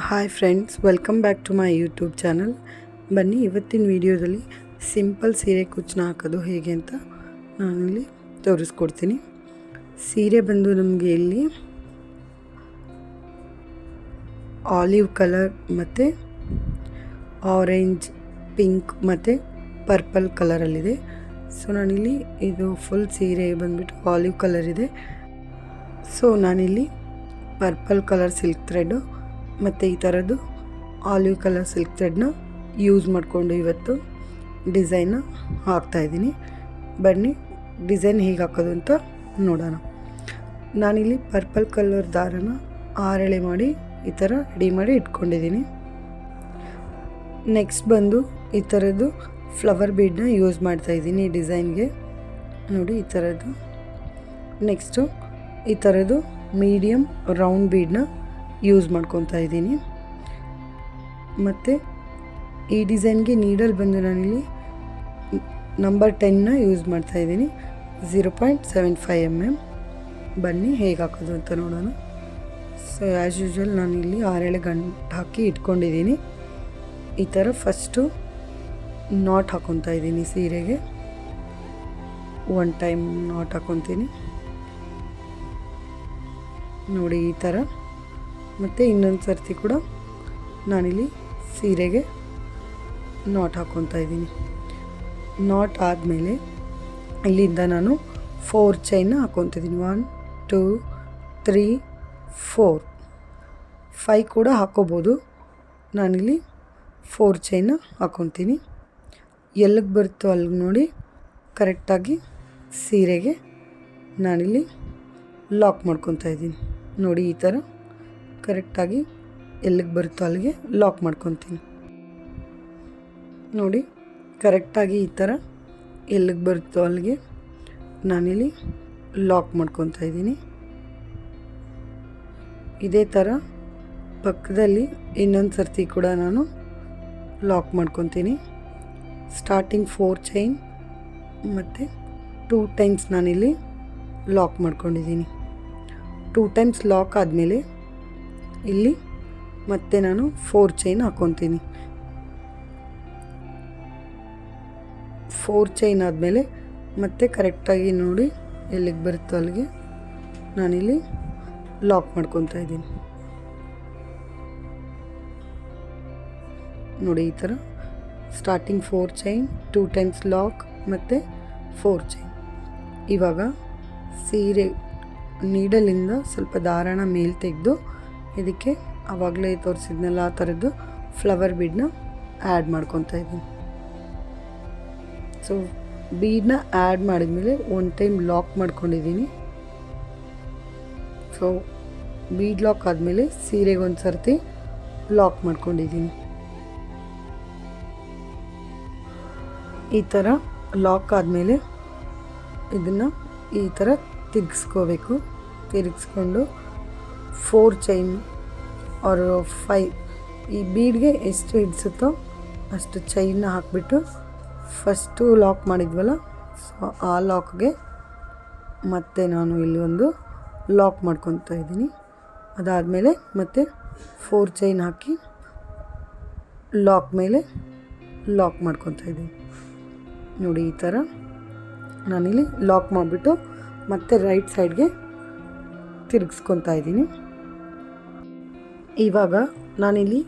Hi friends, welcome back to my YouTube channel. ಬನ್ನಿ, ಇವತ್ತಿನ ವಿಡಿಯೋದಲ್ಲಿ ಸಿಂಪಲ್ ಸೀರೆ ಕುಚ್ಚನ್ನ ಹಾಕೋದು ಹೇಗೆ ಅಂತ ನಾನಿಲ್ಲಿ ತೋರಿಸ್ಕೊಡ್ತೀನಿ. ಸೀರೆ ಬಂದು ನಮಗೆ ಇಲ್ಲಿ ಆಲಿವ್ ಕಲರ್ ಮತ್ತು ಆರೆಂಜ್, ಪಿಂಕ್ ಮತ್ತು ಪರ್ಪಲ್ ಕಲರಲ್ಲಿದೆ. ಸೊ ನಾನಿಲ್ಲಿ ಇದು ಫುಲ್ ಸೀರೆ ಬಂದುಬಿಟ್ಟು ಆಲಿವ್ ಕಲರ್ ಇದೆ. ಸೊ ನಾನಿಲ್ಲಿ ಪರ್ಪಲ್ ಕಲರ್ ಸಿಲ್ಕ್ ಥ್ರೆಡ್ಡು ಮತ್ತು ಈ ಥರದ್ದು ಆಲಿವ್ ಕಲರ್ ಸಿಲ್ಕ್ ಥ್ರೆಡ್ನ ಯೂಸ್ ಮಾಡಿಕೊಂಡು ಇವತ್ತು ಡಿಸೈನ್ನ ಹಾಕ್ತಾಯಿದ್ದೀನಿ. ಬನ್ನಿ, ಡಿಸೈನ್ ಹೇಗೆ ಹಾಕೋದು ಅಂತ ನೋಡೋಣ. ನಾನಿಲ್ಲಿ ಪರ್ಪಲ್ ಕಲರ್ ದಾರನ 6 ಎಳೆ ಮಾಡಿ ಈ ಥರ ರೆಡಿ ಮಾಡಿ ಇಟ್ಕೊಂಡಿದ್ದೀನಿ. ನೆಕ್ಸ್ಟ್ ಬಂದು ಈ ಥರದ್ದು ಫ್ಲವರ್ ಬೀಡನ್ನ ಯೂಸ್ ಮಾಡ್ತಾಯಿದ್ದೀನಿ ಈ ಡಿಸೈನ್ಗೆ. ನೋಡಿ ಈ ಥರದ್ದು. ನೆಕ್ಸ್ಟು ಈ ಥರದ್ದು ಮೀಡಿಯಮ್ ರೌಂಡ್ ಬೀಡನ್ನ ಯೂಸ್ ಮಾಡ್ಕೊತಾ ಇದ್ದೀನಿ. ಮತ್ತು ಈ ಡಿಸೈನ್ಗೆ ನೀಡಲ್ ಬಂದು ನಾನಿಲ್ಲಿ ನಂಬರ್ 10ನ ಯೂಸ್ ಮಾಡ್ತಾಯಿದ್ದೀನಿ, 0.75 mm. ಬನ್ನಿ ಹೇಗೆ ಹಾಕೋದು ಅಂತ ನೋಡೋಣ. ಸೊ ಆ್ಯಸ್ ಯೂಶ್ವಲ್ ನಾನಿಲ್ಲಿ 6 ಎಳೆ ಗಂಟು ಹಾಕಿ ಇಟ್ಕೊಂಡಿದ್ದೀನಿ. ಈ ಥರ ಫಸ್ಟು ನಾಟ್ ಹಾಕ್ಕೊತಾ ಇದ್ದೀನಿ ಸೀರೆಗೆ. 1 ಟೈಮ್ ನಾಟ್ ಹಾಕ್ಕೊತೀನಿ ನೋಡಿ ಈ ಥರ. ಮತ್ತು ಇನ್ನೊಂದು ಸರ್ತಿ ಕೂಡ ನಾನಿಲ್ಲಿ ಸೀರೆಗೆ ನಾಟ್ ಹಾಕ್ಕೊತಾ ಇದ್ದೀನಿ. ನಾಟ್ ಆದಮೇಲೆ ಇಲ್ಲಿಂದ ನಾನು 4 ಚೈನ್ನ ಹಾಕ್ಕೊತಿದ್ದೀನಿ. 1 2 3 4 5 ಕೂಡ ಹಾಕ್ಕೋಬೋದು. ನಾನಿಲ್ಲಿ 4 ಚೈನ್ನ ಹಾಕ್ಕೊತೀನಿ. ಎಲ್ಲಿಗೆ ಬರುತ್ತೋ ಅಲ್ಲಿಗೆ ನೋಡಿ ಕರೆಕ್ಟಾಗಿ ಸೀರೆಗೆ ನಾನಿಲ್ಲಿ ಲಾಕ್ ಮಾಡ್ಕೊತಾ ಇದ್ದೀನಿ. ನೋಡಿ ಈ ಥರ ಕರೆಕ್ಟಾಗಿ ಎಲ್ಲಿಗೆ ಬರುತ್ತೋ ಅಲ್ಲಿಗೆ ಲಾಕ್ ಮಾಡ್ಕೊತೀನಿ. ನೋಡಿ ಕರೆಕ್ಟಾಗಿ ಈ ಥರ ಎಲ್ಲಿಗೆ ಬರುತ್ತೋ ಅಲ್ಲಿಗೆ ನಾನಿಲ್ಲಿ ಲಾಕ್ ಮಾಡ್ಕೊತಾ ಇದ್ದೀನಿ. ಇದೇ ಥರ ಪಕ್ಕದಲ್ಲಿ ಇನ್ನೊಂದು ಸರ್ತಿ ಕೂಡ ನಾನು ಲಾಕ್ ಮಾಡ್ಕೊತೀನಿ. ಸ್ಟಾರ್ಟಿಂಗ್ 4 ಚೈನ್ ಮತ್ತು 2 ಟೈಮ್ಸ್ ನಾನಿಲ್ಲಿ ಲಾಕ್ ಮಾಡ್ಕೊಂಡಿದ್ದೀನಿ. 2 ಟೈಮ್ಸ್ ಲಾಕ್ ಆದಮೇಲೆ ಇಲ್ಲಿ ಮತ್ತೆ ನಾನು 4 ಚೈನ್ ಹಾಕ್ಕೊತೀನಿ. 4 ಚೈನ್ ಆದಮೇಲೆ ಮತ್ತೆ ಕರೆಕ್ಟಾಗಿ ನೋಡಿ ಎಲ್ಲಿಗೆ ಬರುತ್ತೋ ಅಲ್ಲಿಗೆ ನಾನಿಲ್ಲಿ ಲಾಕ್ ಮಾಡ್ಕೊತಾ ಇದ್ದೀನಿ. ನೋಡಿ ಈ ಥರ ಸ್ಟಾರ್ಟಿಂಗ್ 4 ಚೈನ್, 2 ಟೈಮ್ಸ್ ಲಾಕ್ ಮತ್ತು 4 ಚೈನ್. ಇವಾಗ ಸೀರೆ ನೀಡಲಿಂದ ಸ್ವಲ್ಪ ದಾರನ ಮೇಲೆ ತೆಗೆದು ಇದಕ್ಕೆ ಆವಾಗಲೇ ತೋರಿಸಿದ್ನಲ್ಲ ಆ ಥರದ್ದು ಫ್ಲವರ್ ಬೀಡನ್ನ ಆ್ಯಡ್ ಮಾಡ್ಕೊತಾ ಇದ್ದೀನಿ. ಸೊ ಬೀಡನ್ನ ಆ್ಯಡ್ ಮಾಡಿದ್ಮೇಲೆ 1 ಟೈಮ್ ಲಾಕ್ ಮಾಡ್ಕೊಂಡಿದ್ದೀನಿ. ಸೊ ಬೀಡ್ ಲಾಕ್ ಆದಮೇಲೆ ಸೀರೆಗೆ ಒಂದು ಸರ್ತಿ ಲಾಕ್ ಮಾಡ್ಕೊಂಡಿದ್ದೀನಿ. ಈ ಥರ ಲಾಕ್ ಆದಮೇಲೆ ಇದನ್ನು ಈ ಥರ ತಿರುಗಿಸ್ಕೋಬೇಕು. ತಿರುಗಿಸ್ಕೊಂಡು 4 ಚೈನ್ ಆರ್ 5 ಈ ಬೀಡ್ಗೆ ಎಷ್ಟು ಹಿಡಿಸುತ್ತೋ ಅಷ್ಟು ಚೈನ್ನ ಹಾಕಿಬಿಟ್ಟು ಫಸ್ಟು ಲಾಕ್ ಮಾಡಿದ್ವಲ್ಲ, ಸೊ ಆ ಲಾಕ್ಗೆ ಮತ್ತೆ ನಾನು ಇಲ್ಲಿ ಒಂದು ಲಾಕ್ ಮಾಡ್ಕೊತಾ ಇದ್ದೀನಿ. ಅದಾದಮೇಲೆ ಮತ್ತೆ 4 ಚೈನ್ ಹಾಕಿ ಲಾಕ್ ಮೇಲೆ ಲಾಕ್ ಮಾಡ್ಕೊತಾ ಇದ್ದೀನಿ. ನೋಡಿ ಈ ಥರ ನಾನಿಲ್ಲಿ ಲಾಕ್ ಮಾಡಿಬಿಟ್ಟು ಮತ್ತೆ ರೈಟ್ ಸೈಡ್ಗೆ ತಿರುಗಿಸ್ಕೊತಾ ಇದ್ದೀನಿ. ಇವಾಗ ನಾನಿಲ್ಲಿ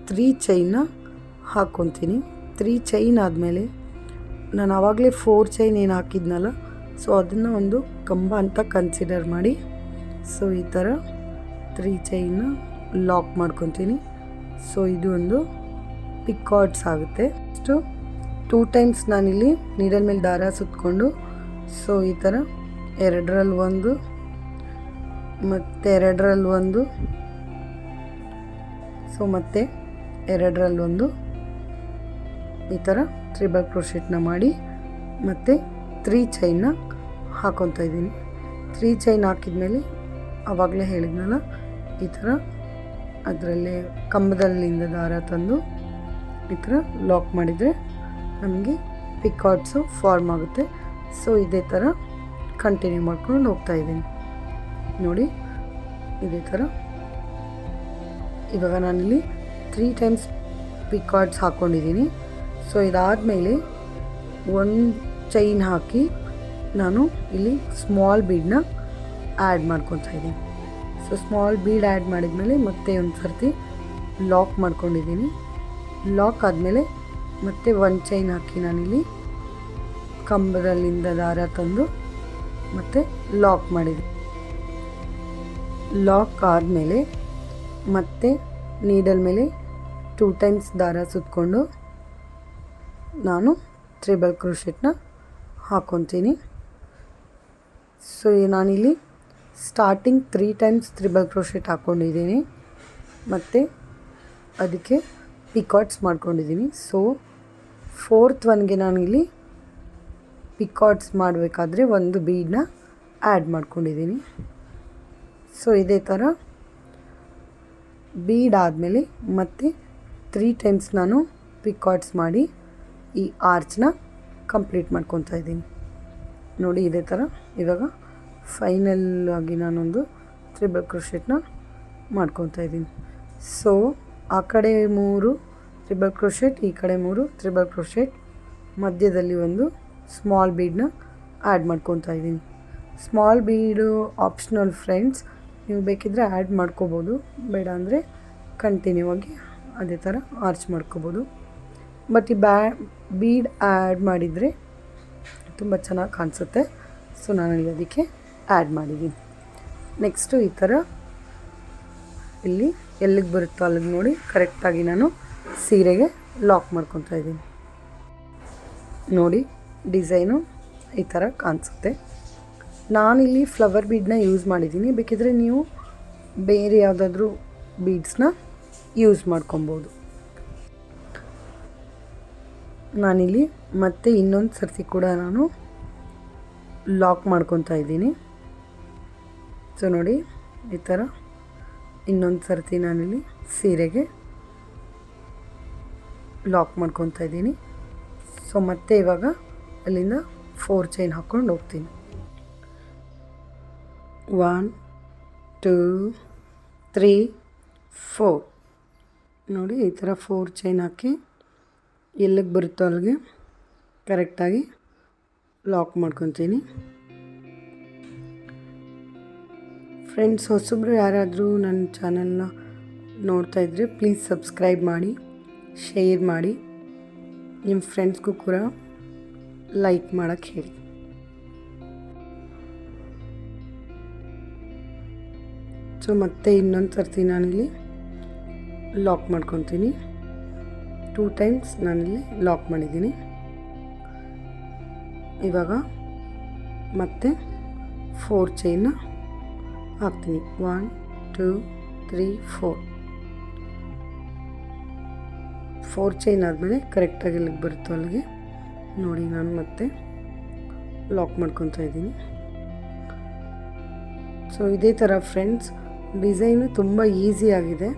3 ಚೈನ್ನ ಹಾಕ್ಕೊತೀನಿ. 3 ಚೈನ್ ಆದಮೇಲೆ ನಾನು ಆವಾಗಲೇ 4 ಚೈನ್ ಏನು ಹಾಕಿದ್ನಲ್ಲ, ಸೊ ಅದನ್ನು ಒಂದು ಕಂಬ ಅಂತ ಕನ್ಸಿಡರ್ ಮಾಡಿ ಸೊ ಈ ಥರ 3 ಚೈನ್ನ ಲಾಕ್ ಮಾಡ್ಕೊತೀನಿ. ಸೊ ಇದು ಒಂದು ಪಿಕಾರ್ಡ್ಸ್ ಆಗುತ್ತೆ. ಅಷ್ಟು 2 ಟೈಮ್ಸ್ ನಾನಿಲ್ಲಿ ನೀಡಲ್ ಮೇಲೆ ದಾರ ಸುತ್ತಕೊಂಡು ಸೊ ಈ ಥರ 2ರಲ್ಲಿ 1 ಮತ್ತು 2ರಲ್ಲಿ 1, ಸೊ ಮತ್ತೆ 2ರಲ್ಲಿ 1 ಈ ಥರ ಟ್ರಿಬಲ್ ಕ್ರೋಶೆಟ್ನ ಮಾಡಿ ಮತ್ತು 3 ಚೈನ್ನ ಹಾಕ್ಕೊತಾ ಇದ್ದೀನಿ. 3 ಚೈನ್ ಹಾಕಿದ್ಮೇಲೆ ಆವಾಗಲೇ ಹೇಳಿದ್ನಲ್ಲ ಈ ಥರ ಅದರಲ್ಲೇ ಕಂಬದಲ್ಲಿಂದ ದಾರ ತಂದು ಈ ಥರ ಲಾಕ್ ಮಾಡಿದರೆ ನಮಗೆ ಪಿಕಾರ್ಡ್ಸು ಫಾರ್ಮ್ ಆಗುತ್ತೆ. ಸೊ ಇದೇ ಥರ ಕಂಟಿನ್ಯೂ ಮಾಡ್ಕೊಂಡು ಹೋಗ್ತಾಯಿದ್ದೀನಿ. ನೋಡಿ ಇದೇ ಥರ ಇವಾಗ ನಾನಿಲ್ಲಿ 3 ಟೈಮ್ಸ್ ಪಿಕಾಟ್ಸ್ ಹಾಕ್ಕೊಂಡಿದ್ದೀನಿ. ಸೊ ಇದಾದಮೇಲೆ ಒಂದು ಚೈನ್ ಹಾಕಿ ನಾನು ಇಲ್ಲಿ ಸ್ಮಾಲ್ ಬೀಡನ್ನ ಆ್ಯಡ್ ಮಾಡ್ಕೊತಾ ಇದ್ದೀನಿ. ಸೊ ಸ್ಮಾಲ್ ಬೀಡ್ ಆ್ಯಡ್ ಮಾಡಿದ್ಮೇಲೆ ಮತ್ತೆ ಒಂದು ಸರ್ತಿ ಲಾಕ್ ಮಾಡ್ಕೊಂಡಿದ್ದೀನಿ. ಲಾಕ್ ಆದಮೇಲೆ ಮತ್ತೆ ಒಂದು ಚೈನ್ ಹಾಕಿ ನಾನಿಲ್ಲಿ ಕಂಬದಲ್ಲಿಂದ ದಾರ ತಂದು ಮತ್ತೆ ಲಾಕ್ ಮಾಡಿದ್ದೀನಿ. ಲಾಕ್ ಆದಮೇಲೆ ಮತ್ತೆ ನೀಡಲ್ ಮೇಲೆ 2 ಟೈಮ್ಸ್ ದಾರ ಸುತ್ತಕೊಂಡು ನಾನು ಟ್ರಿಬಲ್ ಕ್ರೋಶೆಟ್ನ ಹಾಕ್ಕೊತೀನಿ. ಸೊ ನಾನಿಲ್ಲಿ ಸ್ಟಾರ್ಟಿಂಗ್ 3 ಟೈಮ್ಸ್ ಟ್ರಿಬಲ್ ಕ್ರೋಶೆಟ್ ಹಾಕ್ಕೊಂಡಿದ್ದೀನಿ ಮತ್ತು ಅದಕ್ಕೆ ಪಿಕಾಟ್ಸ್ ಮಾಡ್ಕೊಂಡಿದ್ದೀನಿ. ಸೊ 4th ಒನ್ಗೆ ನಾನಿಲ್ಲಿ ಪಿಕಾಟ್ಸ್ ಮಾಡಬೇಕಾದ್ರೆ ಒಂದು ಬೀಡನ್ನ ಆ್ಯಡ್ ಮಾಡ್ಕೊಂಡಿದ್ದೀನಿ. ಸೊ ಇದೇ ಥರ ಬೀಡ್ ಆದಮೇಲೆ ಮತ್ತೆ 3 ಟೈಮ್ಸ್ ನಾನು ಪಿಕಾಟ್ಸ್ ಮಾಡಿ ಈ ಆರ್ಚ್ನ ಕಂಪ್ಲೀಟ್ ಮಾಡ್ಕೊತಾ ಇದ್ದೀನಿ. ನೋಡಿ ಇದೇ ಥರ ಇವಾಗ ಫೈನಲ್ ಆಗಿ ನಾನೊಂದು ಟ್ರಿಬಲ್ ಕ್ರೋಶೆಟ್ನ ಮಾಡ್ಕೊತಾ ಇದ್ದೀನಿ. ಸೊ ಆ ಕಡೆ 3 ಟ್ರಿಬಲ್ ಕ್ರೋಶೆಟ್, ಈ ಕಡೆ 3 ಟ್ರಿಬಲ್ ಕ್ರೋಶೆಟ್, ಮಧ್ಯದಲ್ಲಿ ಒಂದು ಸ್ಮಾಲ್ ಬೀಡನ್ನ ಆ್ಯಡ್ ಮಾಡ್ಕೊತಾ ಇದ್ದೀನಿ. ಸ್ಮಾಲ್ ಬೀಡು ಆಪ್ಷನಲ್ ಫ್ರೆಂಡ್ಸ್, ನೀವು ಬೇಕಿದ್ದರೆ ಆ್ಯಡ್ ಮಾಡ್ಕೋಬೋದು, ಬೇಡ ಅಂದರೆ ಕಂಟಿನ್ಯೂ ಆಗಿ ಅದೇ ಥರ ಆರ್ಚ್ ಮಾಡ್ಕೋಬೋದು. ಬಟ್ ಈ ಬೀಡ್ ಆ್ಯಡ್ ಮಾಡಿದರೆ ತುಂಬ ಚೆನ್ನಾಗಿ ಕಾಣಿಸುತ್ತೆ. ಸೊ ನಾನಲ್ಲಿ ಅದಕ್ಕೆ ಆ್ಯಡ್ ಮಾಡಿದ್ದೀನಿ. ನೆಕ್ಸ್ಟು ಈ ಥರ ಇಲ್ಲಿ ಎಲ್ಲಿಗೆ ಬರುತ್ತೋ ಅಲ್ಲಿಗೆ ನೋಡಿ ಕರೆಕ್ಟಾಗಿ ನಾನು ಸೀರೆಗೆ ಲಾಕ್ ಮಾಡ್ಕೊತಾ ಇದ್ದೀನಿ. ನೋಡಿ ಡಿಸೈನು ಈ ಥರ ಕಾಣಿಸುತ್ತೆ. ನಾನಿಲ್ಲಿ ಫ್ಲವರ್ ಬೀಡನ್ನ ಯೂಸ್ ಮಾಡಿದ್ದೀನಿ, ಬೇಕಿದ್ರೆ ನೀವು ಬೇರೆ ಯಾವುದಾದ್ರೂ ಬೀಡ್ಸ್ನ ಯೂಸ್ ಮಾಡ್ಕೊಬೋದು. ನಾನಿಲ್ಲಿ ಮತ್ತೆ ಇನ್ನೊಂದು ಸರ್ತಿ ಕೂಡ ನಾನು ಲಾಕ್ ಮಾಡ್ಕೊತಾ ಇದ್ದೀನಿ. ಸೊ ನೋಡಿ ಈ ಥರ ಇನ್ನೊಂದು ಸರ್ತಿ ನಾನಿಲ್ಲಿ ಸೀರೆಗೆ ಲಾಕ್ ಮಾಡ್ಕೊತಾ ಇದ್ದೀನಿ. ಸೊ ಮತ್ತೆ ಇವಾಗ ಅಲ್ಲಿಂದ 4 ಚೈನ್ ಹಾಕ್ಕೊಂಡು ಹೋಗ್ತೀನಿ. 1 2 3 4 ನೋಡಿ ಈ ಥರ 4 ಚೈನ್ ಹಾಕಿ ಎಲ್ಲಿಗೆ ಬರುತ್ತೋ ಅಲ್ಲಿಗೆ ಕರೆಕ್ಟಾಗಿ ಲಾಕ್ ಮಾಡ್ಕೊತೀನಿ. ಫ್ರೆಂಡ್ಸ್, ಹೊಸಬ್ರು ಯಾರಾದರೂ ನನ್ನ ಚಾನಲ್ನ ನೋಡ್ತಾ ಇದ್ದರೆ ಪ್ಲೀಸ್ ಸಬ್ಸ್ಕ್ರೈಬ್ ಮಾಡಿ, ಶೇರ್ ಮಾಡಿ, ನಿಮ್ಮ ಫ್ರೆಂಡ್ಸ್ಗೂ ಕೂಡ ಲೈಕ್ ಮಾಡೋಕ್ಕೆ ಹೇಳಿ. ಸೊ ಮತ್ತೆ ಇನ್ನೊಂದು ಸರ್ತಿ ನಾನಿಲ್ಲಿ ಲಾಕ್ ಮಾಡ್ಕೊತೀನಿ. 2 ಟೈಮ್ಸ್ ನಾನಿಲ್ಲಿ ಲಾಕ್ ಮಾಡಿದ್ದೀನಿ. ಇವಾಗ ಮತ್ತೆ 4 ಚೈನ್ನ ಹಾಕ್ತೀನಿ. 1 2 3 4 ಚೈನ್ ಆದಮೇಲೆ ಕರೆಕ್ಟಾಗಿ ಇಲ್ಲಿಗೆ ಬರುತ್ತೋ ಅಲ್ಲಿಗೆ ನೋಡಿ ನಾನು ಮತ್ತೆ ಲಾಕ್ ಮಾಡ್ಕೊತಾ ಇದ್ದೀನಿ. ಸೊ ಇದೇ ಥರ ಫ್ರೆಂಡ್ಸ್, ಡಿಸೈನು ತುಂಬ ಈಸಿಯಾಗಿದೆ.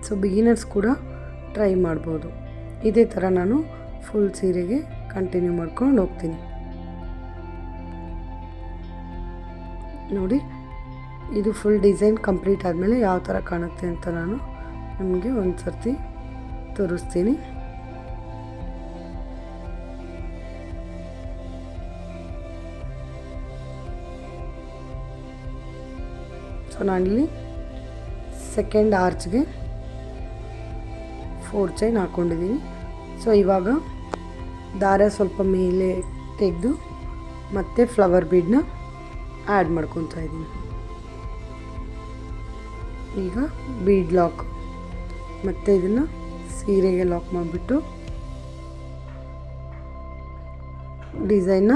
ಸೊ ಬಿಗಿನರ್ಸ್ ಕೂಡ ಟ್ರೈ ಮಾಡ್ಬೋದು. ಇದೇ ಥರ ನಾನು ಫುಲ್ ಸೀರೆಗೆ ಕಂಟಿನ್ಯೂ ಮಾಡ್ಕೊಂಡು ಹೋಗ್ತೀನಿ. ನೋಡಿ ಇದು ಫುಲ್ ಡಿಸೈನ್ ಕಂಪ್ಲೀಟ್ ಆದಮೇಲೆ ಯಾವ ಥರ ಕಾಣುತ್ತೆ ಅಂತ ನಾನು ನಿಮಗೆ ಒಂದು ಸರ್ತಿ ತೋರಿಸ್ತೀನಿ. ಸೊ ನಾನಿಲ್ಲಿ ಸೆಕೆಂಡ್ ಆರ್ಚ್ಗೆ 4 ಚೈನ್ ಹಾಕ್ಕೊಂಡಿದ್ದೀನಿ. ಸೊ ಇವಾಗ ದಾರ ಸ್ವಲ್ಪ ಮೇಲೆ ತೆಗೆದು ಮತ್ತೆ ಫ್ಲವರ್ ಬೀಡನ್ನ ಆ್ಯಡ್ ಮಾಡ್ಕೊತಾ ಇದ್ದೀನಿ. ಈಗ ಬೀಡ್ ಲಾಕ್ ಮತ್ತು ಇದನ್ನು ಸೀರೆಗೆ ಲಾಕ್ ಮಾಡಿಬಿಟ್ಟು ಡಿಸೈನ್ನ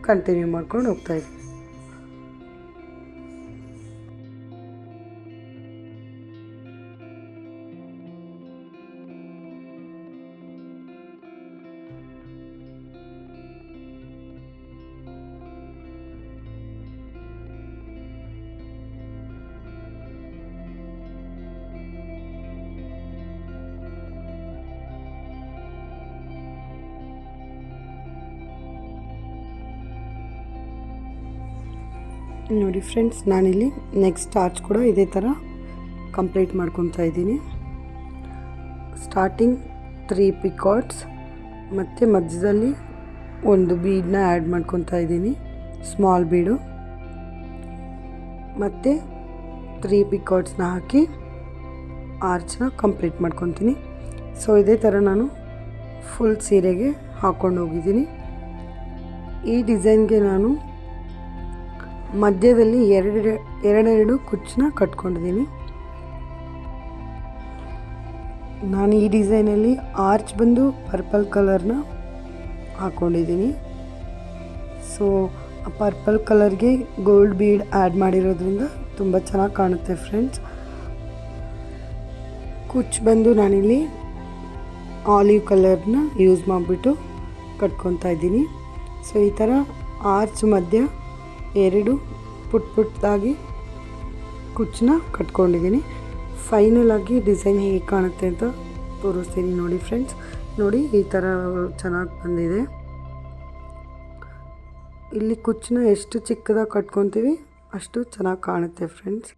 ಕಂಟಿನ್ಯೂ ಮಾಡ್ಕೊಂಡು ಹೋಗ್ತಾಯಿದ್ದೀನಿ. ನೋಡಿ ಫ್ರೆಂಡ್ಸ್, ನಾನಿಲ್ಲಿ ನೆಕ್ಸ್ಟ್ ಆರ್ಚ್ ಕೂಡ ಇದೇ ಥರ ಕಂಪ್ಲೀಟ್ ಮಾಡ್ಕೊತಾ ಇದ್ದೀನಿ. ಸ್ಟಾರ್ಟಿಂಗ್ 3 ಪಿಕಾಟ್ಸ್ ಮತ್ತು ಮಧ್ಯದಲ್ಲಿ ಒಂದು ಬೀಡನ್ನ ಆ್ಯಡ್ ಮಾಡ್ಕೊತಾ ಇದ್ದೀನಿ, ಸ್ಮಾಲ್ ಬೀಡು, ಮತ್ತು 3 ಪಿಕಾಟ್ಸ್ನ ಹಾಕಿ ಆರ್ಚನ್ನ ಕಂಪ್ಲೀಟ್ ಮಾಡ್ಕೊತೀನಿ. ಸೊ ಇದೇ ಥರ ನಾನು ಫುಲ್ ಸೀರೆಗೆ ಹಾಕ್ಕೊಂಡು ಹೋಗಿದ್ದೀನಿ. ಈ ಡಿಸೈನ್ಗೆ ನಾನು ಮಧ್ಯದಲ್ಲಿ ಎರಡೆರಡು ಕುಚ್ಚನ್ನ ಕಟ್ಕೊಂಡಿದ್ದೀನಿ. ನಾನು ಈ ಡಿಸೈನಲ್ಲಿ ಆರ್ಚ್ ಬಂದು ಪರ್ಪಲ್ ಕಲರ್ನ ಹಾಕ್ಕೊಂಡಿದ್ದೀನಿ. ಸೊ ಆ ಪರ್ಪಲ್ ಕಲರ್ಗೆ ಗೋಲ್ಡ್ ಬೀಡ್ ಆ್ಯಡ್ ಮಾಡಿರೋದ್ರಿಂದ ತುಂಬ ಚೆನ್ನಾಗಿ ಕಾಣುತ್ತೆ ಫ್ರೆಂಡ್ಸ್. ಕುಚ್ಚು ಬಂದು ನಾನಿಲ್ಲಿ ಆಲಿವ್ ಕಲರ್ನ ಯೂಸ್ ಮಾಡಿಬಿಟ್ಟು ಕಟ್ಕೊತಾ ಇದ್ದೀನಿ. ಸೊ ಈ ಥರ ಆರ್ಚ್ ಮಧ್ಯ 2 ಪುಟ್ಟದಾಗಿ ಕುಚ್ಚನ್ನ ಕಟ್ಕೊಂಡಿದ್ದೀನಿ. ಫೈನಲ್ ಆಗಿ ಡಿಸೈನ್ ಹೇಗೆ ಕಾಣುತ್ತೆ ಅಂತ ತೋರಿಸ್ತೀನಿ ನೋಡಿ ಫ್ರೆಂಡ್ಸ್. ನೋಡಿ ಈ ಥರ ಚೆನ್ನಾಗಿ ಬಂದಿದೆ. ಇಲ್ಲಿ ಕುಚ್ಚನ್ನ ಎಷ್ಟು ಚಿಕ್ಕದಾಗಿ ಕಟ್ಕೊತೀವಿ ಅಷ್ಟು ಚೆನ್ನಾಗಿ ಕಾಣುತ್ತೆ ಫ್ರೆಂಡ್ಸ್.